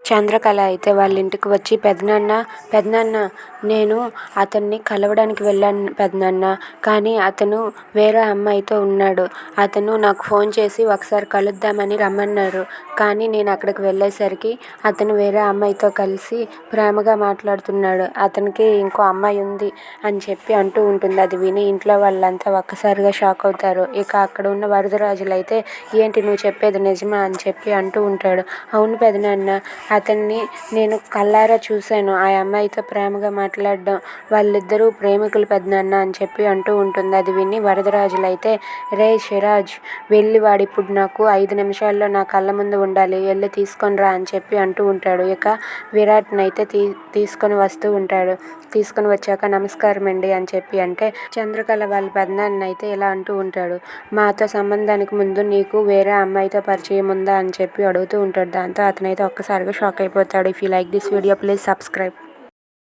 చంద్రకళ అయితే వాళ్ళ ఇంటికి వచ్చి పెదనాన్న నేను అతన్ని కలవడానికి వెళ్ళాను పెదనాన్న. కానీ అతను వేరే అమ్మాయితో ఉన్నాడు. అతను నాకు ఫోన్ చేసి ఒకసారి కలుద్దామని రమ్మన్నారు. కానీ నేను అక్కడికి వెళ్ళేసరికి అతను వేరే అమ్మాయితో కలిసి ప్రేమగా మాట్లాడుతున్నాడు. అతనికి ఇంకో అమ్మాయి ఉంది అని చెప్పి అంటూ ఉంటుంది. అది విని ఇంట్లో వాళ్ళంతా ఒక్కసారిగా షాక్ అవుతారు. ఇక అక్కడ ఉన్న వరదరాజులు అయితే ఏంటి నువ్వు చెప్పేది నిజమా అని చెప్పి అంటూ ఉంటాడు. అవును పెదనాన్న, అతన్ని నేను కళ్ళారా చూశాను. ఆ అమ్మాయితో ప్రేమగా మాట్లాడడం. వాళ్ళిద్దరూ ప్రేమికులు పెదనాన్న అని చెప్పి అంటూ ఉంటుంది. అది విని వరదరాజులు అయితే రే సిరాజ్, వెళ్ళి వాడిప్పుడు నాకు 5 నిమిషాల్లో నా కళ్ళ ముందు ఉండాలి, వెళ్ళి తీసుకొని రా అని చెప్పి అంటూ ఉంటాడు. ఇక విరాట్ని అయితే తీసుకొని వస్తూ ఉంటాడు. తీసుకొని వచ్చాక నమస్కారం అండి అని చెప్పి అంటే చంద్రకళ వాళ్ళ పెదనాన్న అయితే ఇలా అంటూ ఉంటాడు. మాతో సంబంధానికి ముందు నీకు వేరే అమ్మాయితో పరిచయం ఉందా అని చెప్పి అడుగుతూ ఉంటాడు. దాంతో అతనైతే ఒక్కసారిగా షాక్ అయిపోతాడు. If you like this video please subscribe.